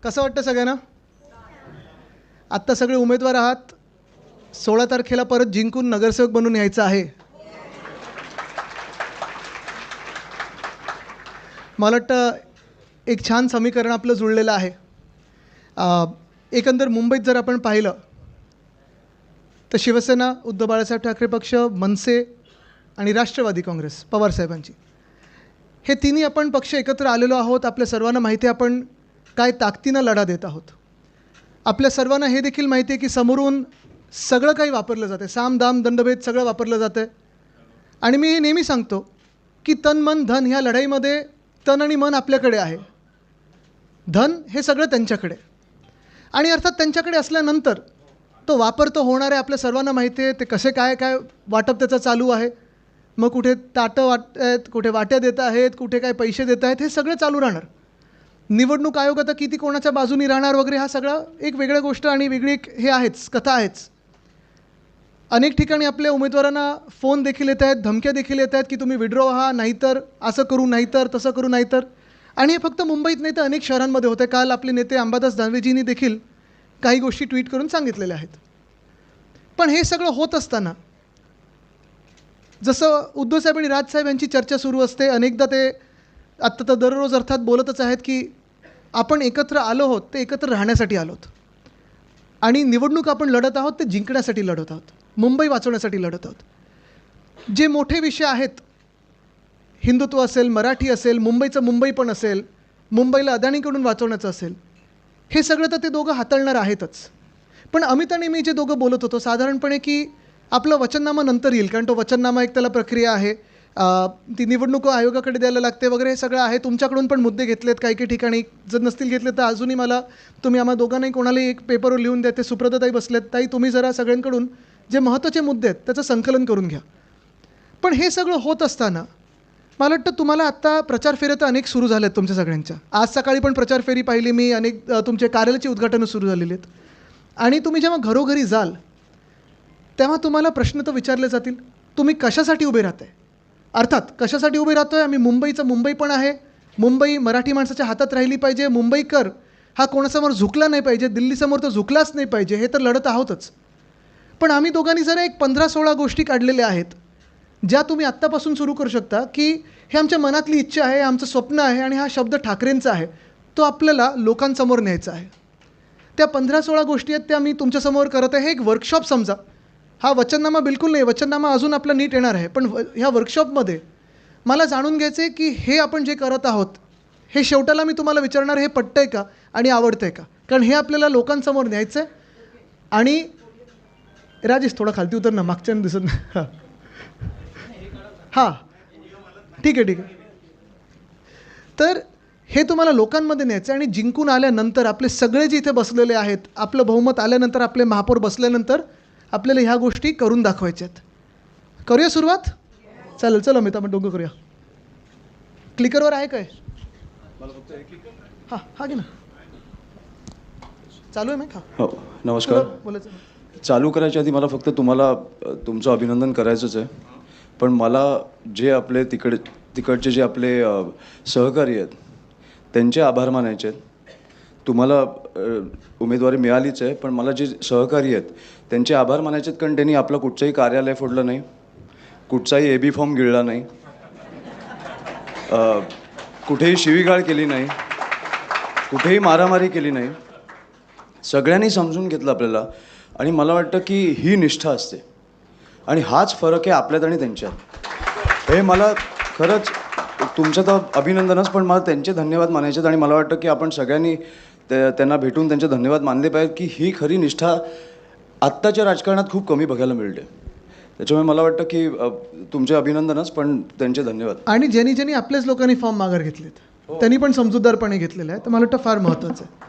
कसं वाटतं सगळ्यांना? आत्ता सगळे उमेदवार आहात, 16 तारखेला परत जिंकून नगरसेवक बनून यायचं आहे. मला वाटतं एक छान समीकरण आपलं जुळलेलं आहे. एकंदर मुंबईत जर आपण पाहिलं तर शिवसेना, उद्धव बाळासाहेब ठाकरे पक्ष, मनसे आणि राष्ट्रवादी काँग्रेस पवारसाहेबांची, हे तिन्ही आपण पक्ष एकत्र आलेलो आहोत. आपल्या सर्वांना माहिती आहे आपण काय ताकदीनं लढा देत आहोत. आपल्या सर्वांना हे देखील माहिती आहे की समोरून सगळं काही वापरलं जातं आहे, साम दाम दंडभेद सगळं वापरलं जातं आहे. आणि मी हे नेहमी सांगतो की तन मन धन ह्या लढाईमध्ये तन आणि मन आपल्याकडे आहे, धन हे सगळं त्यांच्याकडे. आणि अर्थात त्यांच्याकडे असल्यानंतर तो वापर तो होणार आहे. आपल्या सर्वांना माहिती आहे ते कसे काय वाटप त्याचं चालू आहे. मग कुठे ताटं वाटत आहेत, कुठे वाट्या देत आहेत, कुठे काय पैसे देत आहेत, हे सगळं चालू राहणार. निवडणूक आयोग आता किती कोणाच्या बाजूनी राहणार वगैरे हा सगळा एक वेगळी गोष्ट आणि वेगळी एक हे आहेच, कथा आहेच. अनेक ठिकाणी आपल्या उमेदवारांना फोन देखील येत आहेत, धमक्या देखील येत आहेत की तुम्ही विड्रॉ व्हा, नाहीतर असं करू, नाहीतर तसं करू, नाहीतर. आणि हे फक्त मुंबईत नाही तर अनेक शहरांमध्ये होते. काल आपले नेते अंबादास दानवेजींनी देखील काही गोष्टी ट्विट करून सांगितलेल्या आहेत. पण हे सगळं होत असताना जसं उद्धवसाहेब आणि राजसाहेब यांची चर्चा सुरू असते, अनेकदा ते आत्ता तर दररोज अर्थात बोलतच आहेत की आपण एकत्र आलो आहोत ते एकत्र राहण्यासाठी आलो आहोत आणि निवडणूक आपण लढत आहोत ते जिंकण्यासाठी लढत आहोत, मुंबई वाचवण्यासाठी लढत आहोत. जे मोठे विषय आहेत, हिंदुत्व असेल, मराठी असेल, मुंबईचं मुंबई पण असेल, मुंबईला अदानीकडून वाचवण्याचं असेल, हे सगळं तर ते दोघं हाताळणार आहेतच. पण अमित आणि मी जे दोघं बोलत होतो साधारणपणे की आपलं वचननामा नंतर येईल, कारण तो वचननामा एक त्याला प्रक्रिया आहे, ती निवडणूक आयोगाकडे द्यायला लागते वगैरे, हे सगळं आहे. तुमच्याकडून पण मुद्दे घेतलेत काही काही ठिकाणी, जर नसतील घेतले तर अजूनही मला तुम्ही आम्हा दोघांनाही कोणालाही एक पेपरवर लिहून द्या. ते सुप्रताई बसलेत, ताई तुम्ही जरा सगळ्यांकडून जे महत्त्वाचे मुद्दे आहेत त्याचं संकलन करून घ्या. पण हे सगळं होत असताना मला वाटतं तुम्हाला आत्ता प्रचार फेऱ्या तर अनेक सुरू झाल्या आहेत तुमच्या सगळ्यांच्या. आज सकाळी पण प्रचार फेरी पाहिली मी, अनेक तुमचे कार्यालयाची उद्घाटनं सुरू झालेली आहेत. आणि तुम्ही जेव्हा घरोघरी जाल तेव्हा तुम्हाला प्रश्न तर विचारले जातील, तुम्ही कशासाठी उभे राहताय. अर्थात कशासाठी उभे राहतो आहे, आम्ही मुंबईचं मुंबई पण आहे, मुंबई मराठी माणसाच्या हातात राहिली पाहिजे, मुंबईकर हा कोणासमोर झुकला नाही पाहिजे, दिल्लीसमोर तर झुकलाच नाही पाहिजे, हे तर लढत आहोतच. पण आम्ही दोघांनी जरा एक 15-16 गोष्टी काढलेल्या आहेत ज्या तुम्ही आत्तापासून सुरू करू शकता की हे आमच्या मनातली इच्छा आहे, आमचं स्वप्न आहे आणि हा शब्द ठाकरेंचा आहे, तो आपल्याला लोकांसमोर न्यायचा आहे. त्या 15-16 गोष्टी आहेत त्या मी तुमच्यासमोर करत आहे. हे एक वर्कशॉप समजा, हा वचननामा बिलकुल नाही, वचननामा अजून आपला नीट येणार आहे. पण ह्या वर्कशॉपमध्ये मला जाणून घ्यायचं आहे की हे आपण जे करत आहोत हे शेवटाला मी तुम्हाला विचारणार, हे पटतं आहे का आणि आवडतं आहे का, कारण हे आपल्याला लोकांसमोर न्यायचं आहे. आणि राजेश थोडा खालती उतर ना, मागच्यानं दिसत नाही. हां ठीक आहे. तर हे तुम्हाला लोकांमध्ये न्यायचं आहे आणि जिंकून आल्यानंतर आपले सगळे जे इथे बसलेले आहेत, आपलं बहुमत आल्यानंतर, आपले महापौर बसल्यानंतर आपल्याला ह्या गोष्टी करून दाखवायच्या आहेत. करूया सुरुवात? चालेल, चला मी आपण दोघं करूया. क्लिकरवर आहे काय? हां घे ना, चालू आहे मी. हो नमस्कार. बोलायचं चालू करायच्या आधी मला फक्त तुम्हाला तुमचं अभिनंदन करायचंच आहे. पण मला जे आपले तिकडचे जे आपले सहकारी आहेत त्यांचे आभार मानायचे आहेत. तुम्हाला उमेदवारी मिळालीच आहे, पण मला जे सहकारी आहेत त्यांचे आभार मानायचे आहेत, कारण त्यांनी आपलं कुठचंही कार्यालय फोडलं नाही, कुठचाही AB फॉर्म गिळला नाही, कुठेही शिवीगाळ केली नाही, कुठेही मारामारी केली नाही. सगळ्यांनी समजून घेतलं आपल्याला. आणि मला वाटतं की ही निष्ठा असते आणि हाच फरक आहे आपल्यात आणि त्यांच्यात. हे मला खरंच तुमचं तर अभिनंदनच, पण मला त्यांचे धन्यवाद मानायचे आहेत. आणि मला वाटतं की आपण सगळ्यांनी त्यांना भेटून त्यांचे धन्यवाद मानले पाहिजेत की ही खरी निष्ठा आत्ताच्या राजकारणात खूप कमी बघायला मिळते. त्याच्यामुळे मला वाटतं की तुमचे अभिनंदनच, पण त्यांचे धन्यवाद. आणि ज्यांनी आपल्याच लोकांनी फॉर्म माघार घेतलेत त्यांनी पण समजूतदारपणे घेतलेला आहे, तर मला वाटतं फार महत्त्वाचं आहे.